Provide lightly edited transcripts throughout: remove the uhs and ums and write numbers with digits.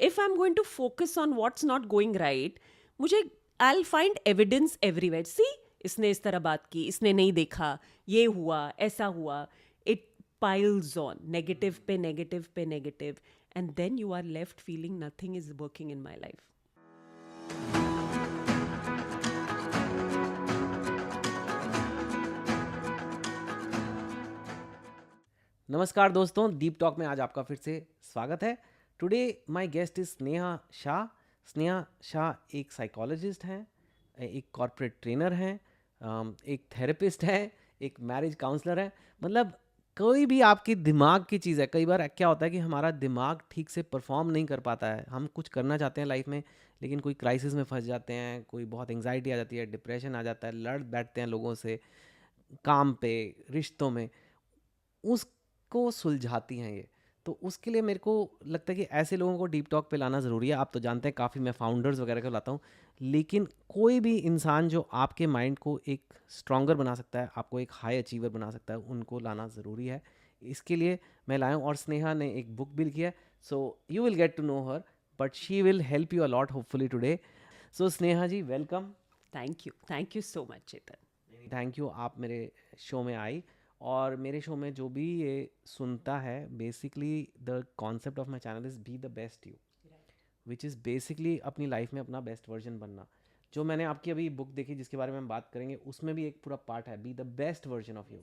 if I'm going to focus on what's not going right, मुझे I'll find evidence everywhere. See, इसने इस तरह बात की, इसने नहीं देखा, ये हुआ, ऐसा हुआ. It piles on, negative पे negative पे negative, and then you are left feeling nothing is working in my life. नमस्कार दोस्तों, दीप टॉक में आज आपका फिर से स्वागत है. Today my guest is Sneha Shah. Sneha Shah एक साइकोलॉजिस्ट हैं, एक कॉर्पोरेट ट्रेनर हैं, एक थेरेपिस्ट है, एक मैरिज काउंसलर है. मतलब कोई भी आपकी दिमाग की चीज़ है. कई बार क्या होता है कि हमारा दिमाग ठीक से परफॉर्म नहीं कर पाता है. हम कुछ करना चाहते हैं लाइफ में, लेकिन कोई क्राइसिस में फंस जाते हैं, कोई बहुत एंग्जाइटी आ जाती है, डिप्रेशन आ जाता है, लड़ बैठते हैं लोगों से, काम पे, रिश्तों में. उसको सुलझाती हैं ये. तो उसके लिए मेरे को लगता है कि ऐसे लोगों को डीप टॉक पे लाना ज़रूरी है. आप तो जानते हैं काफ़ी मैं फाउंडर्स वगैरह को लाता हूँ, लेकिन कोई भी इंसान जो आपके माइंड को एक स्ट्रॉन्गर बना सकता है, आपको एक हाई अचीवर बना सकता है, उनको लाना ज़रूरी है. इसके लिए मैं लाया हूँ. और स्नेहा ने एक बुक भी लिखी है, so you will get to know her, but she will help you a lot hopefully today. So Sneha ji, welcome. Thank you so much, Chetan. Thank you, आप मेरे शो में आई. और मेरे शो में जो भी ये सुनता है, basically the concept of my channel is be the best you, which is basically अपनी लाइफ में अपना बेस्ट वर्जन बनना. जो मैंने आपकी अभी बुक देखी जिसके बारे में हम बात करेंगे, उसमें भी एक पूरा पार्ट है be the best version of you,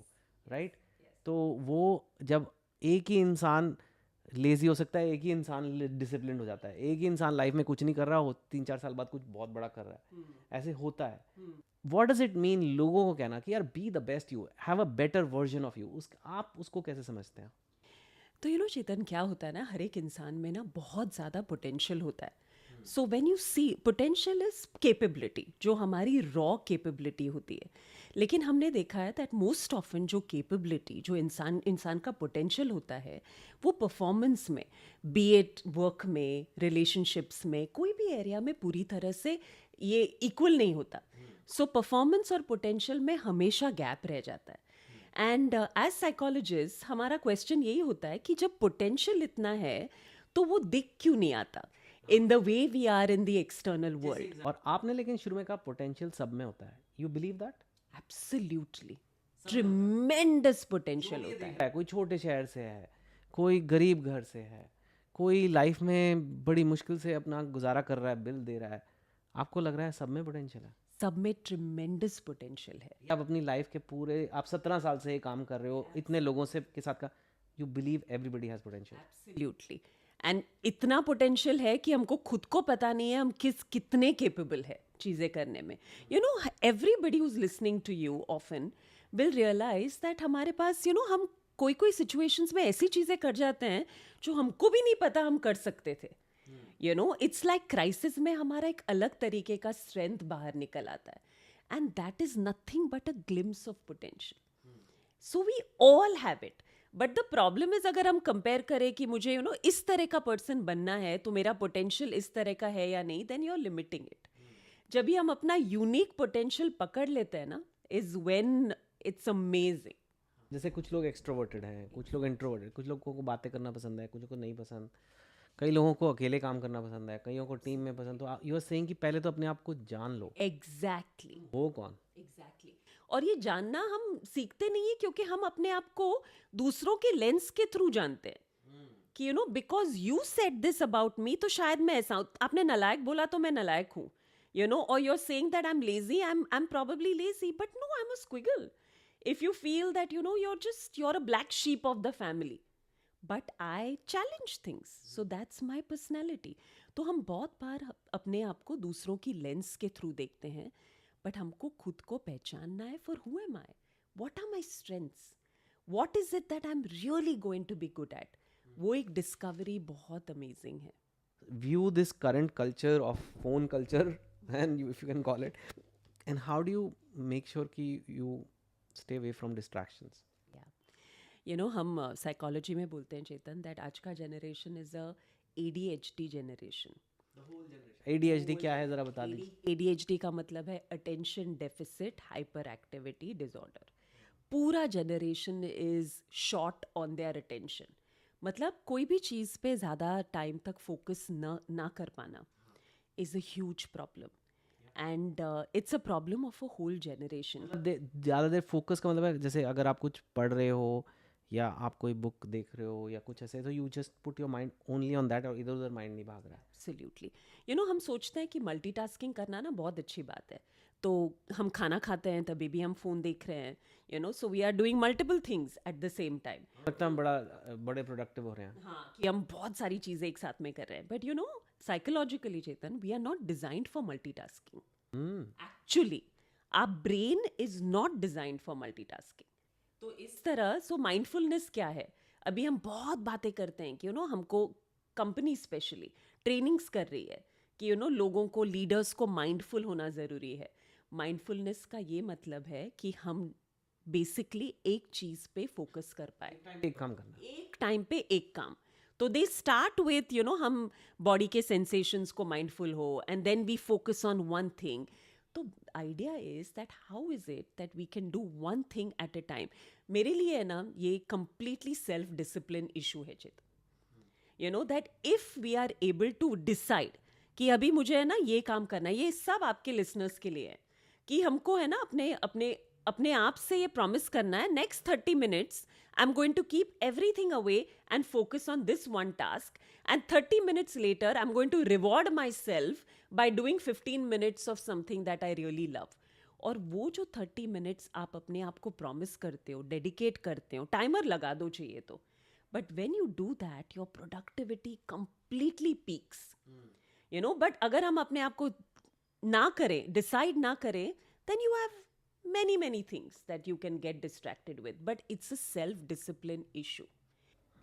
right. तो वो जब एक ही इंसान लेजी हो सकता है, एक ही इंसान डिसिप्लिन हो जाता है, एक ही इंसान लाइफ में कुछ नहीं कर रहा हो, 3-4 साल बाद कुछ बहुत बड़ा कर रहा है, ऐसे होता है. व्हाट डज इट मीन लोगों को कहना कि यार be the best you, have a better version of you, आप उसको कैसे समझते हैं? तो चेतन, क्या होता है ना, हर एक इंसान में ना बहुत ज़्यादा पोटेंशियल होता है. So when you see, potential is capability, जो हमारी रॉ कैपेबिलिटी होती है. लेकिन हमने देखा है दैट मोस्ट ऑफन जो कैपेबिलिटी, जो इंसान का पोटेंशियल होता है, वो परफॉर्मेंस में, बी इट वर्क में, रिलेशनशिप्स में, कोई भी एरिया में पूरी तरह से ये इक्वल नहीं होता. सो परफॉर्मेंस और पोटेंशियल में हमेशा गैप रह जाता है. एंड एज साइकोलॉजिस्ट हमारा क्वेश्चन यही होता है कि जब पोटेंशियल इतना है तो वो दिख क्यों नहीं आता in the way we are in the external world. और आपने लेकिन शुरू में कहा पोटेंशियल सब में होता है. You believe that? Absolutely, tremendous potential होता है. कोई छोटे शहर से है, कोई गरीब घर से है, कोई लाइफ में बड़ी मुश्किल से अपना गुजारा कर रहा है, बिल दे रहा है. आपको लग रहा है सब में पोटेंशियल है? सब में ट्रिमेंडस पोटेंशियल है. आप अपनी लाइफ के पूरे, आप 17 साल से ये काम कर रहे हो, इतने लोगों से के साथ का, you believe everybody has potential? Absolutely. And इतना पोटेंशियल है कि हमको खुद को पता नहीं है हम कितने केपेबल है चीज़ें करने में. Everybody who is listening to you often will realise that हमारे पास हम कोई सिचुएशंस में ऐसी चीज़ें कर जाते हैं जो हमको भी नहीं पता हम कर सकते थे. इट्स लाइक क्राइसिस में हमारा एक अलग तरीके का स्ट्रेंथ बाहर निकल आता है. And that is nothing but a glimpse of potential. So we all have it. But the problem is, अगर हम कंपेयर करें कि मुझे इस तरह का पर्सन बनना है तो मेरा पोटेंशियल इस तरह का है या नहीं, then you are limiting it. जब भी हम अपना यूनिक पोटेंशियल पकड़ लेते हैं ना, इज व्हेन इट्स अमेजिंग. जैसे कुछ लोग एक्सट्रोवर्टेड हैं, कुछ लोग इंट्रोवर्टेड, कुछ लोगों को बातें करना पसंद है, कुछ को नहीं पसंद, कई लोगों को अकेले काम करना पसंद है, कईयों को टीम में पसंद. तो यू आर सेइंग कि पहले तो अपने आप को जान लो. एग्जैक्टली. वो कौन? एग्जैक्टली. और ये जानना हम सीखते नहीं है, क्योंकि हम अपने आप को दूसरों के लेंस के थ्रू जानते हैं कि because you said this about me, तो शायद मैं ऐसा हूं. आपने नालायक बोला तो मैं नालायक हूं. और you're saying that I'm lazy, I'm probably lazy, but no, I'm a squiggle. If you feel that you're a black sheep of the family, but I challenge things, so that's my personality. तो हम बहुत बार अपने आप को दूसरों की lens के through देखते हैं, बट हमको खुद को पहचानना है. For who am I, what are my strengths, what is it that I am really going to be good at. वो एक डिस्कवरी बहुत अमेजिंग है. View this current culture of phone culture, and if you can call it, and how do you make sure कि you stay away from distractions? हम psychology में बोलते हैं, चेतन, that आज का generation is a ADHD generation. ADHD क्या है, ज़रा बता दीजिए. ADHD का मतलब है attention deficit hyperactivity disorder. पूरा generation is short on their attention. मतलब कोई भी चीज़ पे ज़्यादा टाइम तक फोकस ना कर पाना is a huge problem. And it's a problem of a whole generation. ज़्यादा देर फोकस का मतलब है जैसे अगर आप कुछ पढ़ रहे हो या आप कोई बुक देख रहे हो या कुछ ऐसे, तो you just put your mind only on that और इधर उधर माइंड नहीं भाग रहा है. Absolutely. हम सोचते हैं कि मल्टीटास्किंग करना ना बहुत अच्छी बात है. तो हम खाना खाते हैं तभी भी हम फ़ोन देख रहे हैं, so we are doing multiple things at the same time. लगता है हम बड़े प्रोडक्टिव हो रहे हैं. हाँ, कि हम बहुत सारी चीज़ें एक साथ में कर रहे हैं. But psychologically Chetan, we are not designed for multitasking. Actually our brain is not designed for multitasking. तो इस तरह माइंडफुलनेस क्या है? अभी हम बहुत बातें करते हैं कि हमको कंपनी स्पेशली ट्रेनिंग्स कर रही है कि लोगों को, लीडर्स को माइंडफुल होना ज़रूरी है. माइंडफुलनेस का ये मतलब है कि हम बेसिकली एक चीज़ पे फोकस कर पाए, एक काम करना, एक टाइम पे एक काम. तो दे स्टार्ट विथ हम बॉडी के सेंसेशंस को माइंडफुल हो, and then we focus on one thing. तो idea is that how is it that we can do one thing at a time. मेरे लिए है ना, ये कंप्लीटली सेल्फ डिसिप्लिन इशू है चित. That if we are able to decide कि अभी मुझे है ना ये काम करना है, ये सब आपके लिसनर्स के लिए है कि हमको है ना अपने अपने अपने आप से ये प्रॉमिस करना है, next 30 minutes I am going to keep everything away and focus on this one task, and 30 minutes later I am going to reward myself by doing 15 minutes of something that I really love. और वो जो 30 minutes आप अपने आप को promise करते हो, dedicate करते हो, टाइमर लगा दो चाहिए तो, but when you do that your productivity completely peaks. But अगर हम अपने आप को ना करें, डिसाइड ना करें, then you have many things that you can get distracted with. But it's a self-discipline issue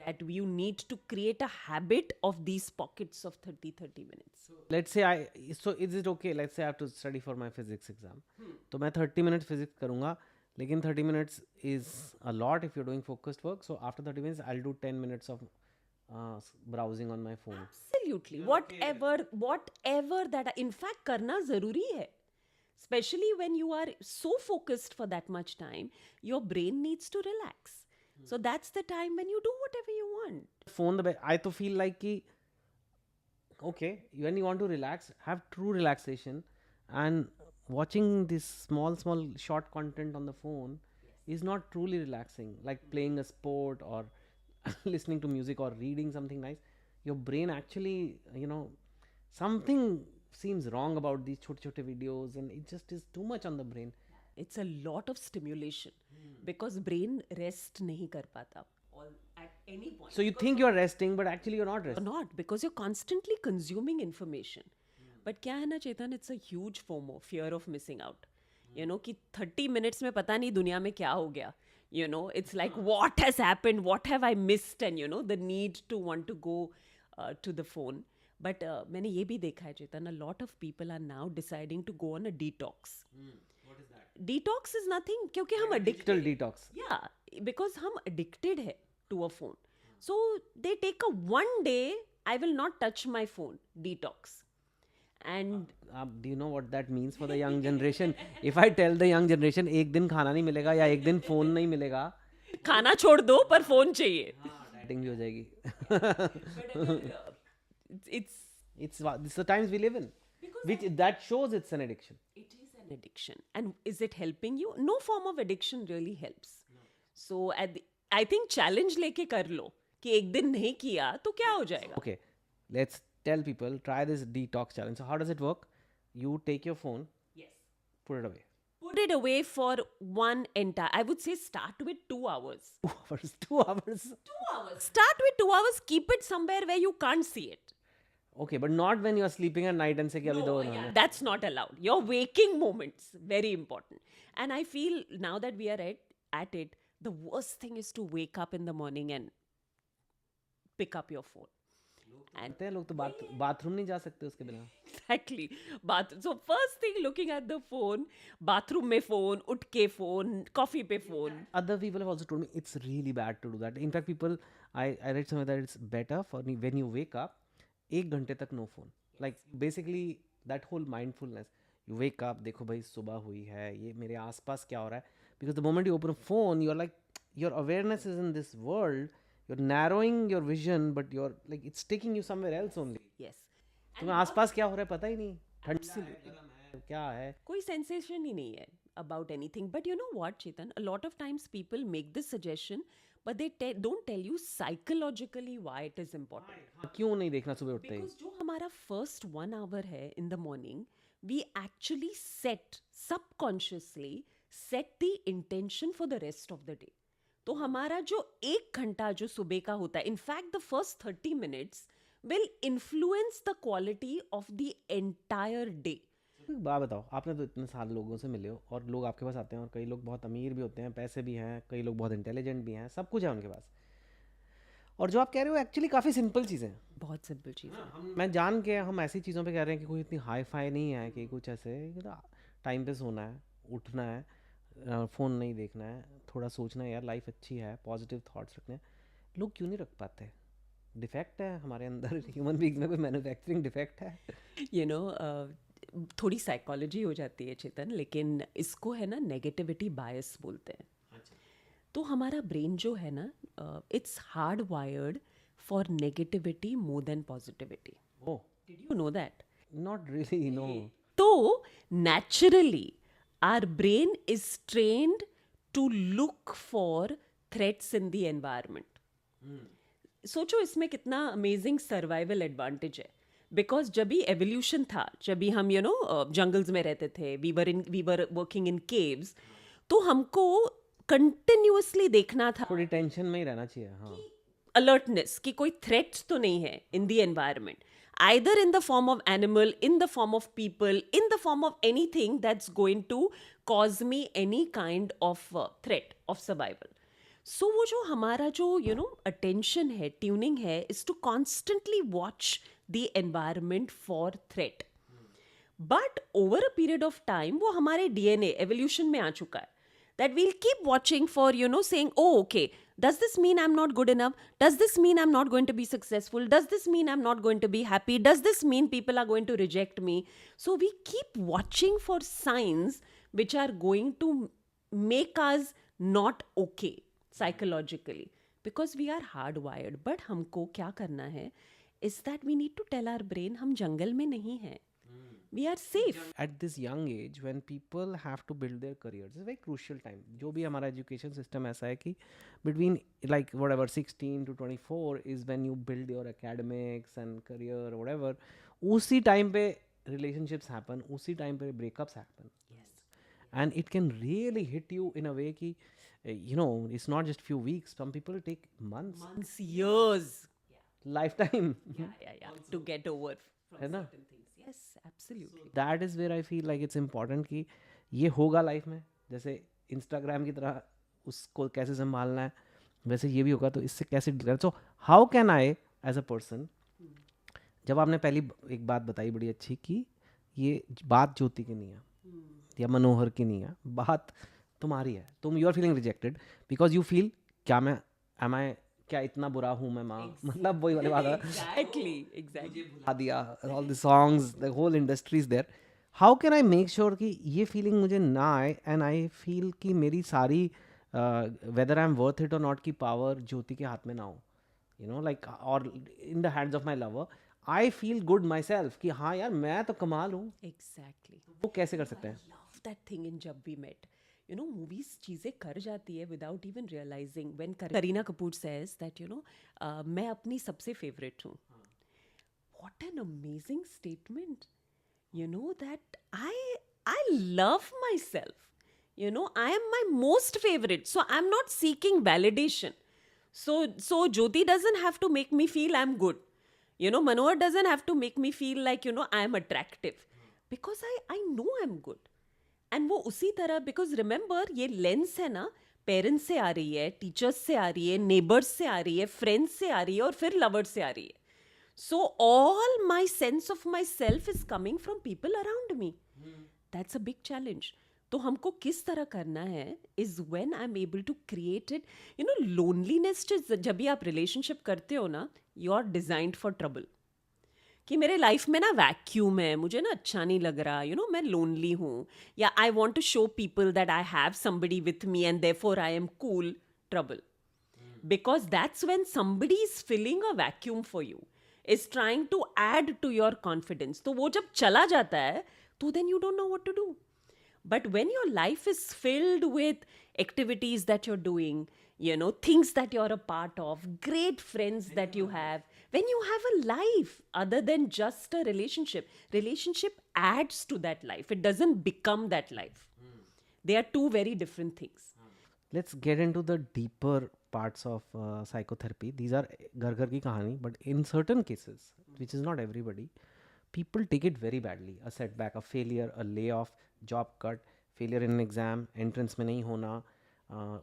that you need to create a habit of these pockets of 30 minutes. let's say is it okay, let's say I have to study for my physics exam, तो मैं 30 minutes physics करूँगा, लेकिन 30 minutes is a lot if you're doing focused work. So after 30 minutes I'll do 10 minutes of browsing on my phone. Absolutely. Whatever that, in fact, करना ज़रूरी है. Especially when you are so focused for that much time, your brain needs to relax. So that's the time when you do whatever you want. Phone I to feel like कि okay, when you want to relax, have true relaxation, and watching this small short content on the phone is not truly relaxing, like playing a sport or listening to music or reading something nice. Your brain actually, something seems wrong about these छोटे videos, and it just is too much on the brain. It's a lot of stimulation because brain rest नहीं कर पाता at any point. So you think you're resting, but actually you're not resting. Not, because you're constantly consuming information. But क्या है ना चेतन, it's a huge FOMO, fear of missing out. कि 30 minutes में पता नहीं दुनिया में क्या हो गया. It's like what has happened, what have I missed, and the need to want to go to the phone. But मैंने ये भी देखा है चेतन, a lot of people are now deciding to go on a detox. What is that? Detox is nothing, क्योंकि हम Digital detox. Yeah, because हम addicted है to a phone. So they take a one day, I will not touch my phone detox. And do you know what that means for the young generation? If I tell the young generation एक दिन खाना नहीं मिलेगा या एक दिन phone नहीं मिलेगा, खाना छोड़ दो पर फोन चाहिए, डाइटिंग भी हो जाएगी. It's the times we live in, which that shows it's an addiction. It is an addiction. And is it helping you? No form of addiction really helps. So I think challenge लेके कर लो कि एक दिन नहीं किया तो क्या हो जाएगा. Okay, let's tell people, try this detox challenge. So how does it work? You take your phone, Yes. put it away. Put it away for one entire, I would say start with 2 hours. 2 hours. 2 hours. 2 hours. Start with 2 hours. Keep it somewhere where you can't see it. Okay, but not when you're sleeping at night and say कि अभी दो ना. That's not allowed. Your waking moments, very important. And I feel now that we are at it, the worst thing is to wake up in the morning and pick up your phone. And लोग तो bathroom नहीं जा सकते उसके बिना. Exactly. So first thing, looking at the phone, bathroom में phone, उठ के phone, coffee पे phone. Other people have also told me it's really bad to do that. In fact, I read somewhere that it's better for me when you wake up, 1 घंटे तक no phone. Like basically that whole mindfulness. You wake up, देखो भाई सुबह हुई है, ये मेरे आसपास क्या हो रहा है. Because the moment you open a phone, you're like, your awareness is in this world. you're narrowing your vision, but you're like it's taking you somewhere else only. yes. तुम्हें आसपास क्या हो रहा है पता ही नहीं, ठंडा है, गर्म है, क्या है. कोई सेंसेशन ही नहीं है about anything. But you know what, Chetan? A lot of times people make this suggestion, but they don't tell you psychologically why it is important. हाँ, क्यों नहीं देखना सुबह उठते ही. Because जो हमारा first 1 hour है in the morning, we actually subconsciously set the intention for the rest of the day. तो हमारा जो 1 घंटा जो सुबह का होता है, in fact the first 30 minutes will influence the quality of the entire day. एक बात बताओ, आपने तो इतने साल लोगों से मिले हो और लोग आपके पास आते हैं और कई लोग बहुत अमीर भी होते हैं, पैसे भी हैं, कई लोग बहुत इंटेलिजेंट भी हैं, सब कुछ है उनके पास. और जो आप कह रहे हो एक्चुअली काफ़ी सिंपल चीज़ें हैं. बहुत सिंपल चीज़ है. मैं जान के हम ऐसी चीज़ों पे कह रहे हैं कि कोई इतनी हाई फाई नहीं है कि कुछ ऐसे टाइम पे सोना है, उठना है, फ़ोन नहीं देखना है, थोड़ा सोचना है यार लाइफ अच्छी है, पॉजिटिव थॉट्स रखने हैं. लोग क्यों नहीं रख पाते? डिफेक्ट है हमारे अंदर, ह्यूमन बीइंग में कोई मैन्युफैक्चरिंग डिफेक्ट है? You know, थोड़ी साइकोलॉजी हो जाती है चेतन, लेकिन इसको है ना नेगेटिविटी बायस बोलते हैं. तो हमारा ब्रेन जो है ना, it's hard wired for negativity more than positivity. Oh, did you know that? Not really, no. तो naturally our brain is trained to look for threats in the environment. सोचो इसमें कितना अमेजिंग सर्वाइवल एडवांटेज है. Because जब भी evolution था, जब भी हम जंगल्स में रहते थे, we were working in caves, तो हमको कंटिन्यूअसली देखना था, थोड़ी टेंशन में ही रहना चाहिए. हाँ, अलर्टनेस कि कोई थ्रेट तो नहीं है इन the environment, either in the form of animal, in the form of people, in the form of anything that's going to cause me any kind of threat of survival. So वो जो हमारा जो attention है, tuning है, is to constantly watch the environment for threat. But over a period of time वो हमारे DNA evolution में आ चुका है, that we'll keep watching for saying, oh okay, does this mean I'm not good enough? Does this mean I'm not going to be successful? Does this mean I'm not going to be happy? Does this mean people are going to reject me? So we keep watching for signs which are going to make us not okay psychologically, because we are hardwired. But हमको क्या करना है is that we need to tell our brain हम जंगल में नहीं हैं. We are safe. At this young age when people have to build their careers, it's a very crucial time. जो भी हमारा education system ऐसा है कि between like whatever 16 to 24 is when you build your academics and career or whatever. उसी time पे relationships happen, उसी time पे breakups happen. Yes. And it can really hit you in a way कि it's not just few weeks. Some people take months, Years. lifetime. Yeah. To get over from है ना? certain things. Yes, absolutely. That is where I feel like it's important कि ये होगा life में, जैसे Instagram की तरह उसको कैसे संभालना है, वैसे ये भी होगा, तो इससे कैसे डील करना. So how can I as a person, जब आपने पहली एक बात बताई बड़ी अच्छी कि ये बात ज्योति की नहीं है या मनोहर की नहीं है, बात तुम्हारी है. तुम you are feeling rejected because you feel क्या मैं क्या इतना बुरा हूँ मैं माँ, मतलब वही वाली बात है. Exactly. भुला दिया, all the songs, the whole industry is there. How can I make sure कि ये feeling मुझे ना आए and I feel कि मेरी सारी whether I'm worth it or not की power ज्योति के हाथ में ना हो, like or in the hands of my lover. I feel good myself कि हाँ यार मैं तो कमाल हूँ. Exactly. वो कैसे कर सकते हैं? I love that thing in Jab We Met. Movies चीज़ें कर जाती है without even realizing. When Kareena Kapoor says that मैं अपनी सबसे favorite हूँ. What an amazing statement. That I love myself. I am my most favorite. So I'm not seeking validation. So Jyoti doesn't have to make me feel I'm good. Manohar doesn't have to make me feel like I am attractive. Because I know I'm good. And वो उसी तरह, because remember ये lens है ना, parents से आ रही है, टीचर्स से आ रही है, नेबर्स से आ रही है, फ्रेंड्स से आ रही है और फिर लवर्स से आ रही है. So all my sense of my self is coming from people around me. That's a big challenge. तो हमको किस तरह करना है is when I am able to create it. Loneliness जब भी आप रिलेशनशिप करते हो ना, you are designed for trouble. कि मेरे लाइफ में ना वैक्यूम है, मुझे ना अच्छा नहीं लग रहा, मैं लोनली हूँ, या I want to show people that I have somebody with me and therefore I am cool. Trouble. Because that's when somebody is filling a vacuum for you, is trying to add to your confidence. तो वो जब चला जाता है, तो then you don't know what to do. But when your life is filled with activities that you're doing, things that you're a part of, great friends that you have, when you have a life other than just a relationship adds to that life. It doesn't become that life. They are two very different things. Let's get into the deeper parts of psychotherapy. These are घर की कहानी, but in certain cases, which is not everybody, people take it very badly. A setback, a failure, a layoff, job cut, failure in an exam, entrance में नहीं होना,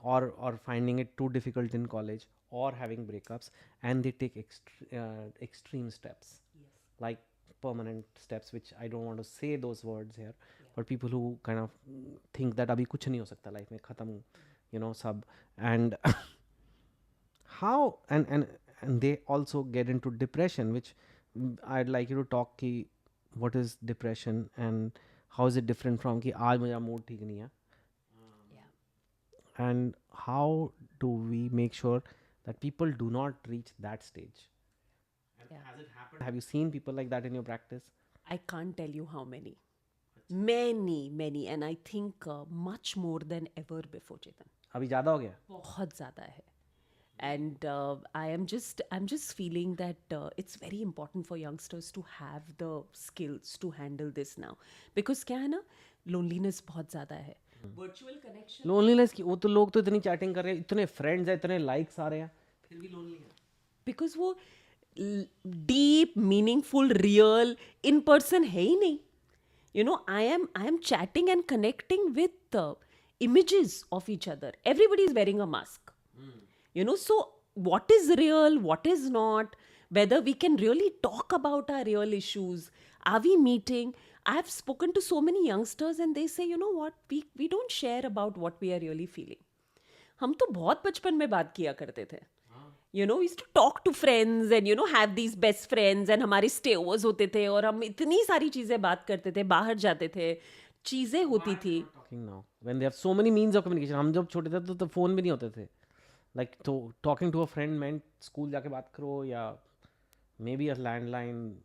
or finding it too difficult in college, or having breakups, and they take extreme steps, like permanent steps, which I don't want to say those words here, but people who kind of think that अभी कुछ नहीं हो सकता life में खत्म, sub, and how and they also get into depression, which I'd like you to talk ki what is depression and how is it different from कि आज मेरा mood ठीक नहीं है, and how do we make sure that people do not reach that stage? And has it happened? Have you seen people like that in your practice? I can't tell you how many. Many, and I think much more than ever before, Chetan. अभी ज़्यादा हो गया? बहुत ज़्यादा है. And I'm just feeling that it's very important for youngsters to have the skills to handle this now. Because क्या है ना, loneliness बहुत ज़्यादा है. Virtual connection. Loneliness की वो तो लोग तो इतनी chatting कर रहे हैं, इतने friends हैं, इतने likes आ रहे हैं, फिर भी lonely है. Because वो deep, meaningful, real, in person है ही नहीं. I am chatting and connecting with images of each other. Everybody is wearing a mask. So what is real, what is not, whether we can really talk about our real issues. Are we meeting? I have spoken to so many youngsters and they say, you know what, we don't share about what we are really feeling. हम तो बहुत बचपन में बात किया करते थे. We used to talk to friends and, have these best friends and हमारे stay-overs होते थे और हम इतनी सारी चीज़ें बात करते थे, बाहर जाते थे, चीज़ें होती थी. Talking now, when they have so many means of communication, हम जब छोटे थे तो phone भी नहीं होते थे. Like तो talking to a friend meant school जाके बात करो या maybe a landline.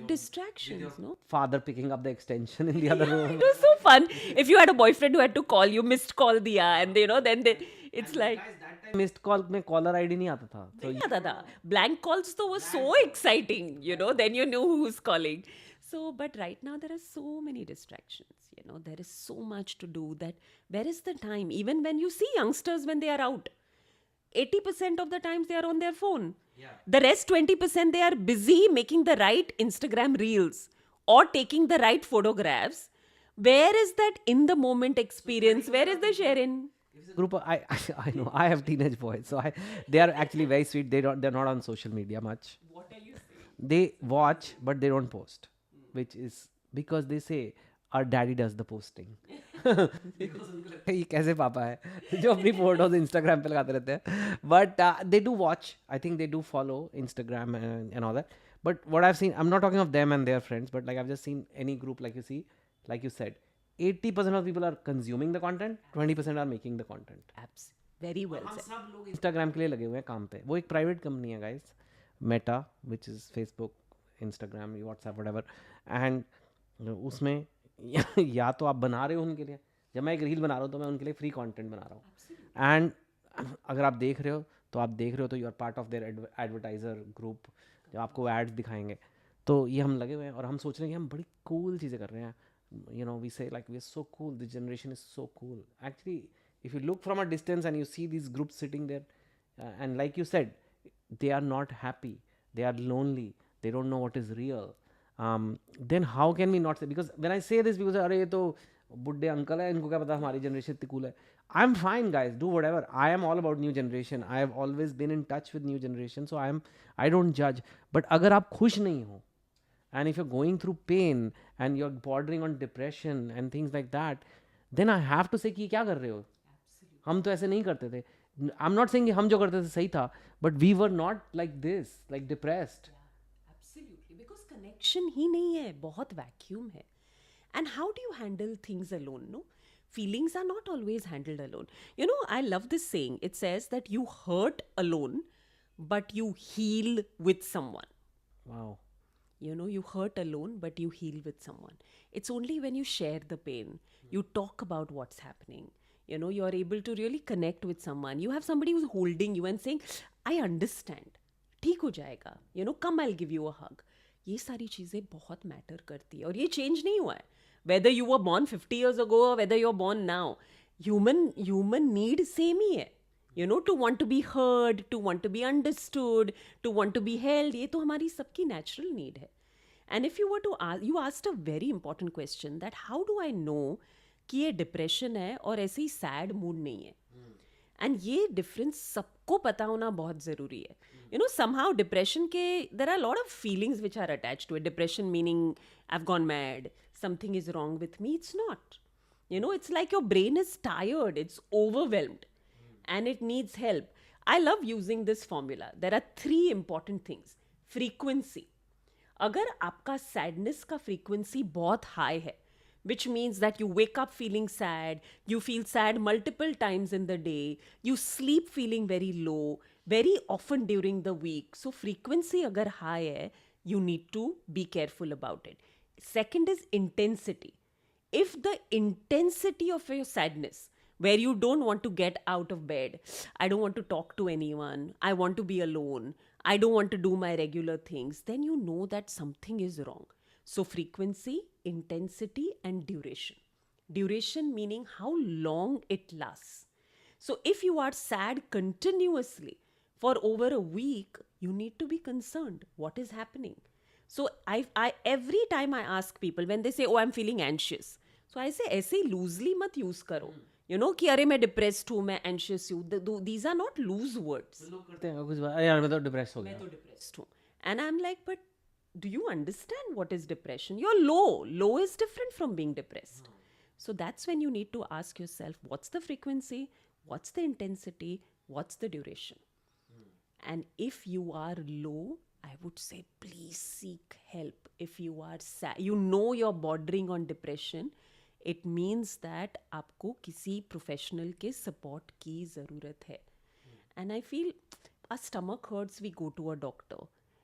Distractions, no? Father picking up the extension in the other room. It was so fun. If you had a boyfriend who had to call you, missed call diya, and then it's and like. Guys, that time missed call में caller ID नहीं आता था. So नहीं आता था. Blank calls though was so exciting, then you knew who's calling. So, but right now there are so many distractions, there is so much to do that where is the time? Even when you see youngsters when they are out, 80% of the times they are on their phone. Yeah. The rest 20% they are busy making the right Instagram reels or taking the right photographs. Where is that in the moment experience? Where is the sharing? Group of, I know I have teenage boys, so they are actually very sweet. They're not on social media much. What are you saying? They watch but they don't post, which is because they say our daddy does the posting. ये कैसे पापा है जो अपनी photos Instagram पे लगाते रहते हैं. But they do watch. I think they do follow Instagram and all that. But what I've seen, I'm not talking of them and their friends, but like I've just seen any group, like you said, 80% of people are consuming the content, 20% are making the content. Very well said. सब लोग Instagram के लिए लगे हुए हैं काम पे. वो एक प्राइवेट कंपनी है guys, Meta, which is Facebook, Instagram, WhatsApp, whatever. And उसमें या तो आप बना रहे हो उनके लिए, जब मैं एक रील बना रहा हूँ तो मैं उनके लिए फ्री कंटेंट बना रहा हूँ. एंड अगर आप देख रहे हो तो you are part of their advertiser group, जो आपको एड्स दिखाएंगे. तो ये हम लगे हुए हैं और हम सोच रहे हैं कि हम बड़ी कूल चीज़ें कर रहे हैं. We say like we are so cool, the generation is so cool. Actually, if you look from a distance and you see these groups sitting there, and like you said, they are not happy, they are lonely, they don't know what is real. Then how can we not say? Because when I say this, people say, "अरे ये तो बुड्ढे uncle है, इनको क्या पता हमारी generation इतनी cool है." I'm fine, guys. Do whatever. I am all about new generation. I have always been in touch with new generation, so I don't judge. But अगर आप खुश नहीं हो, and if you're going through pain and you're bordering on depression and things like that, then I have to say कि क्या कर रहे हो? हम तो ऐसे नहीं करते थे. I'm not saying कि हम जो करते थे सही था, but we were not like this, like depressed. Yeah, absolutely. Because connection ही नहीं है, बहुत vacuum है. And how do you handle things alone, no? feelings are not always handled alone. You know, I love this saying. It says that you hurt alone, but you heal with someone. Wow. You know, you hurt alone, but you heal with someone. It's only when you share the pain, you talk about what's happening, you know, you're able to really connect with someone. You have somebody who's holding you and saying, I understand, ठीक हो जाएगा, you know, come, I'll give you a hug. ये सारी चीज़ें बहुत matter करती है और ये चेंज नहीं हुआ है. Whether you were born 50 years ago or whether you're born now, human need same ही है. You know, to want to be heard, to want to be understood, to want to be held, ये तो हमारी सबकी natural need है. And if you were to ask, you asked a very important question that how do I know कि ये depression है और ऐसे ही sad mood नहीं है. And ये difference सबको पता होना बहुत ज़रूरी है. You know, somehow depression के, there are a lot of feelings which are attached to it. Depression meaning I've gone mad, something is wrong with me. It's not. You know, it's like your brain is tired, it's overwhelmed, and it needs help. I love using this formula. There are 3 important things. Frequency. अगर आपका sadness का frequency बहुत high है, which means that you wake up feeling sad, you feel sad multiple times in the day, you sleep feeling very low, very often during the week. So frequency agar high hai, you need to be careful about it. Second is intensity. If the intensity of your sadness, where you don't want to get out of bed, I don't want to talk to anyone, I want to be alone, I don't want to do my regular things, then you know that something is wrong. So frequency, intensity, and duration. Duration meaning how long it lasts. So if you are sad continuously for over a week, you need to be concerned. What is happening? So I every time I ask people when they say, "Oh, I'm feeling anxious," so I say, "ऐसे loosely मत use करो." You know कि अरे मैं depressed हूँ, मैं anxious हूँ. These are not loose words. लोग करते हैं कुछ बात, अरे यार मैं तो डिप्रेस हो मैं गया. तो depressed हूँ. And I'm like, but do you understand what is depression? You're low. Low is different from being depressed. So that's when you need to ask yourself, what's the frequency? What's the intensity? What's the duration? And if you are low, I would say, please seek help. If you are sad, you know you're bordering on depression, it means that आपको किसी professional के support की ज़रूरत है. And I feel our stomach hurts, we go to a doctor.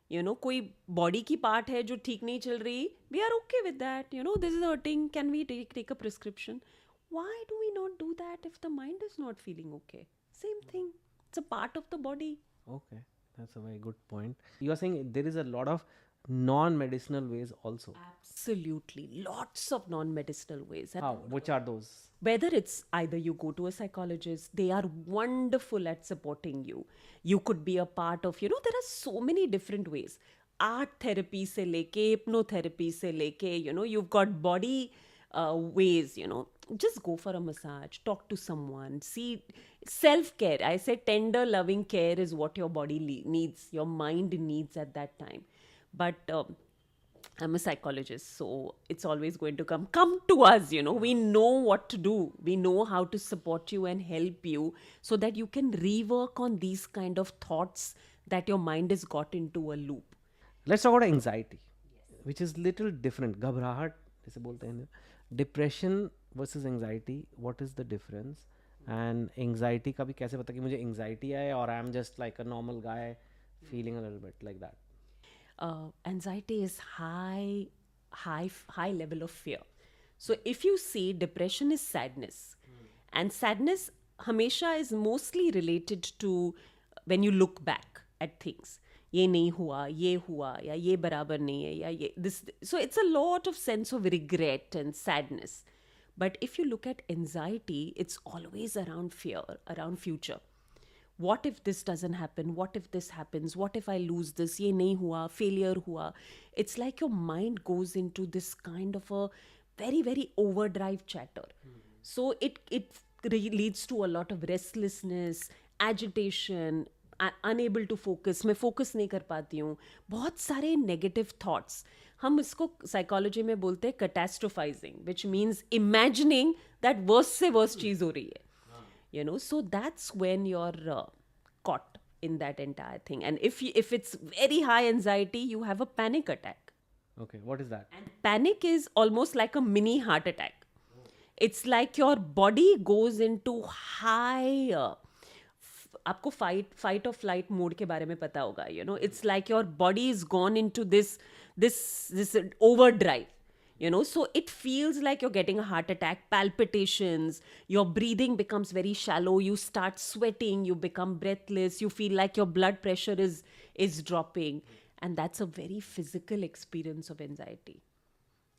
You know, कोई body की part है जो ठीक नहीं चल रही, we are okay with that. You know, this is hurting, can we take a prescription? Why do we not do that if the mind is not feeling okay? Same thing. It's a part of the body. Okay, that's a very good point. You are saying there is a lot of non-medicinal ways also. Absolutely. Lots of non-medicinal ways. And How? Which are those? whether it's either you go to a psychologist, they are wonderful at supporting you. You could be a part of, you know, there are so many different ways. Art therapy se leke, hypnotherapy se leke, you know, you've got body ways, you know. Just go for a massage, talk to someone, see self-care. I say tender, loving care is what your body needs, your mind needs at that time. But I'm a psychologist, so it's always going to come to us, you know. We know what to do. We know how to support you and help you so that you can rework on these kind of thoughts that your mind has got into a loop. Let's talk about anxiety, which is little different. घबराहट जैसे बोलते हैं. Depression versus anxiety, what is the difference? And anxiety का भी कैसे पता कि मुझे anxiety है और I'm just like a normal guy feeling a little bit like that? Anxiety is high level of fear. So if you see, depression is sadness, and sadness हमेशा is mostly related to when you look back at things. ये नहीं हुआ या ये बराबर नहीं है या ये this. So it's a lot of sense of regret and sadness. But if you look at anxiety, it's always around fear, around future. What if this doesn't happen? What if this happens? What if I lose this? ये नहीं हुआ, failure हुआ. It's like your mind goes into this kind of a very, very overdrive chatter. So it leads to a lot of restlessness, agitation, unable to focus. मैं focus नहीं कर पाती हूँ. बहुत सारे negative thoughts. हम इसको psychology में बोलते हैं catastrophizing, which means imagining that worst से worst चीज़ हो रही है. You know, so that's when you're caught in that entire thing. And if it's very high anxiety, you have a panic attack. Okay, what is that? And panic is almost like a mini heart attack. it's like your body goes into high आपको fight or flight mode के बारे में पता होगा, you know, it's like your body is gone into this overdrive, you know, so it feels like you're getting a heart attack, palpitations, your breathing becomes very shallow, you start sweating, you become breathless, you feel like your blood pressure is dropping, and that's a very physical experience of anxiety,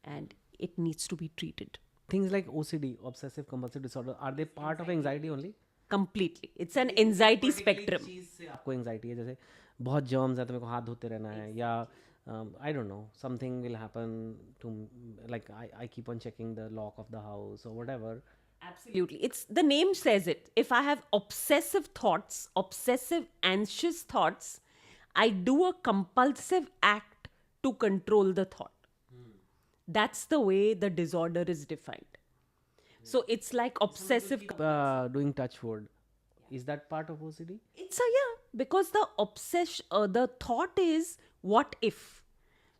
and it needs to be treated Things like OCD, obsessive compulsive disorder, are they part of anxiety only? completely. It's an anxiety Particularly spectrum. चीज़ से आपको anxiety है, जैसे बहुत germs है तो मेरे को हाथ धोते रहना है, या I don't know something will happen to, like I keep on checking the lock of the house और whatever. Absolutely. It's the name says it. If I have obsessive thoughts, obsessive anxious thoughts, I do a compulsive act to control the thought. That's the way the disorder is defined. So it's like obsessive. Doing touch wood, is that part of OCD? It's a yeah, because the obsession, the thought is what if.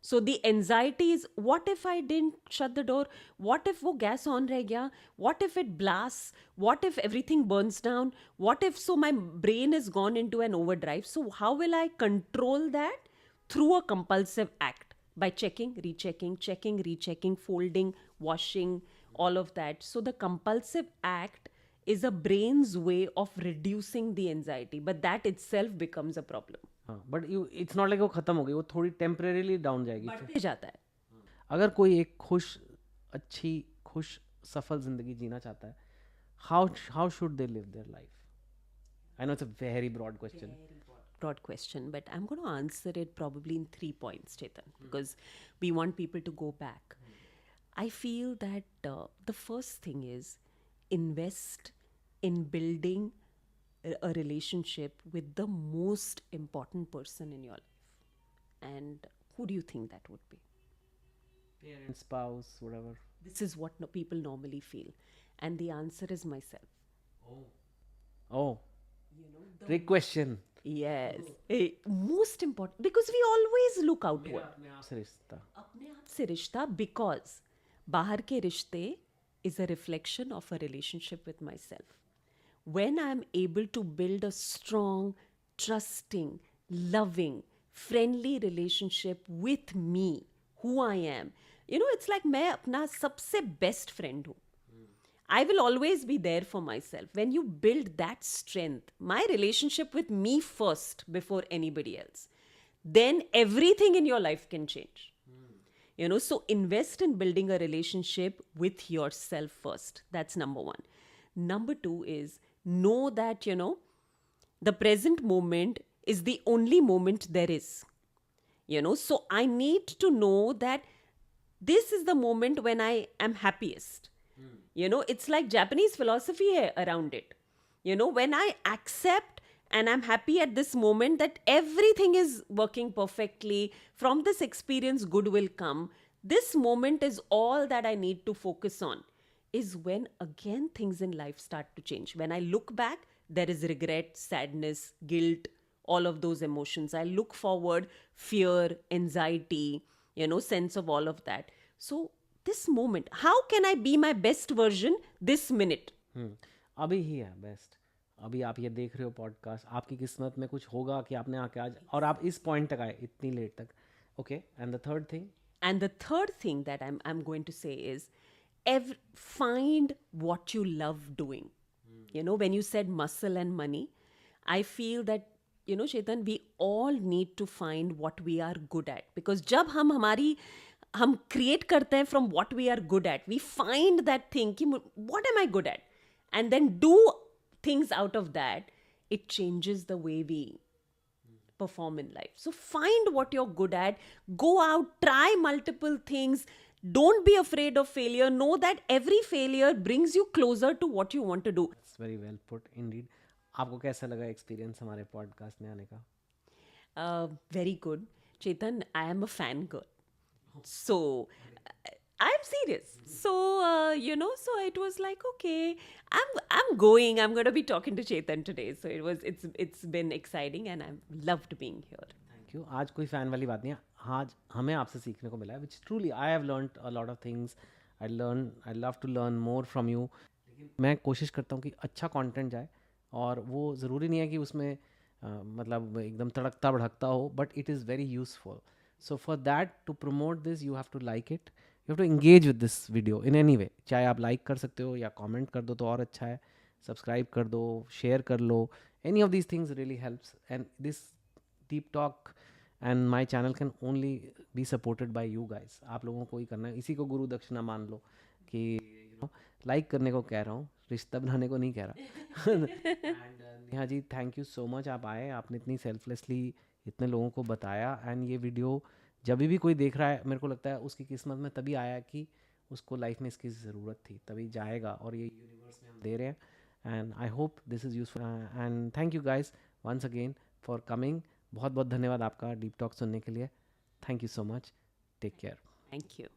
So the anxiety is what if I didn't shut the door? What if वो gas on रह गया? What if it blasts? What if everything burns down? What if so my brain is gone into an overdrive? So how will I control that? Through a compulsive act by checking, rechecking, folding, washing, all of that. So the compulsive act is a brain's way of reducing the anxiety, but that itself becomes a problem. हाँ, but you it's not like वो खत्म हो गई, वो थोड़ी temporarily down जाएगी फिर. बढ़ते जाता है. अगर कोई एक अच्छी खुश सफल जिंदगी जीना चाहता है, how should they live their life? I know it's a very broad question. Broad question, but I'm going to answer it probably in 3 points, Chetan, because we want people to go back. I feel that the first thing is invest in building a relationship with the most important person in your life. And who do you think that would be? Parent, spouse, whatever. This is what people normally feel. And the answer is myself. Oh, trick question. Yes. Most important. Because we always look outward. अपने आप से रिश्ता. अपने आप से रिश्ता, because बाहर के रिश्ते is a reflection of a relationship with myself. When I am able to build a strong, trusting, loving, friendly relationship with me, who I am, you know, it's like मैं अपना सबसे best friend हूँ. I will always be there for myself. When you build that strength, my relationship with me first before anybody else, then everything in your life can change. You know, so invest in building a relationship with yourself first. That's number one. Number two is know that, you know, the present moment is the only moment there is. You know, so I need to know that this is the moment when I am happiest. You know, it's like Japanese philosophy hai around it. You know, when I accept and I'm happy at this moment that everything is working perfectly, from this experience good will come, this moment is all that I need to focus on, is when again things in life start to change. When I look back, there is regret, sadness, guilt, all of those emotions. I look forward, fear, anxiety, you know, sense of all of that. So this moment, how can I be my best version this minute? अभी ही है best. अभी आप ये देख रहे हो podcast, आपकी किस्मत में कुछ होगा कि आपने आके आज और आप इस पॉइंट तक आए इतनी लेट तक. Okay, and the third thing? And the third thing that I'm going to say is find what you love doing. You know, when you said muscle and money, I feel that, you know, Chetan, we all need to find what we are good at. Because जब हम create करते हैं from what we are good at, we find that thing कि what am I good at, and then do things out of that, it changes the way we perform in life. So find what you're good at, go out, try multiple things, don't be afraid of failure, know that every failure brings you closer to what you want to do. It's very well put indeed. आपको कैसा लगा experience हमारे podcast में आने का? Very good, Chetan. I am a fan girl. So I'm serious. So you know, so it was like, okay, I'm going. I'm going to be talking to Chetan today. So it's been exciting and I've loved being here. Thank you. आज कोई fan वाली बात नहीं है. आज हमें आपसे सीखने को मिला है, which truly I have learned a lot of things. I love to learn more from you. मैं कोशिश करता हूँ कि अच्छा कंटेंट जाए, और वो ज़रूरी नहीं है कि उसमें मतलब एकदम तड़कता भड़कता हो, but it is very useful. So for that, to promote this, you have to like it, you have to engage with this video in any way. चाहे आप लाइक कर सकते हो या कमेंट कर दो तो और अच्छा है, सब्सक्राइब कर दो, शेयर कर लो. Any of these things really helps, and this deep talk and my channel can only be supported by you guys. आप लोगों को ही करना है. इसी को गुरु दक्षिणा मान लो कि लाइक करने को कह रहा हूँ, रिश्ता बनाने को नहीं कह रहा. And Neha ji, thank you so much. आप आए, आपने इतनी सेल्फलेसली इतने लोगों को बताया. एंड ये वीडियो जब भी कोई देख रहा है, मेरे को लगता है उसकी किस्मत में तभी आया कि उसको लाइफ में इसकी ज़रूरत थी, तभी जाएगा. और ये यूनिवर्स में हम दे रहे हैं. And I hope this is useful. And thank you guys once again for coming. बहुत बहुत धन्यवाद आपका डीप टॉक सुनने के लिए. Thank you so much. Take care. Thank you.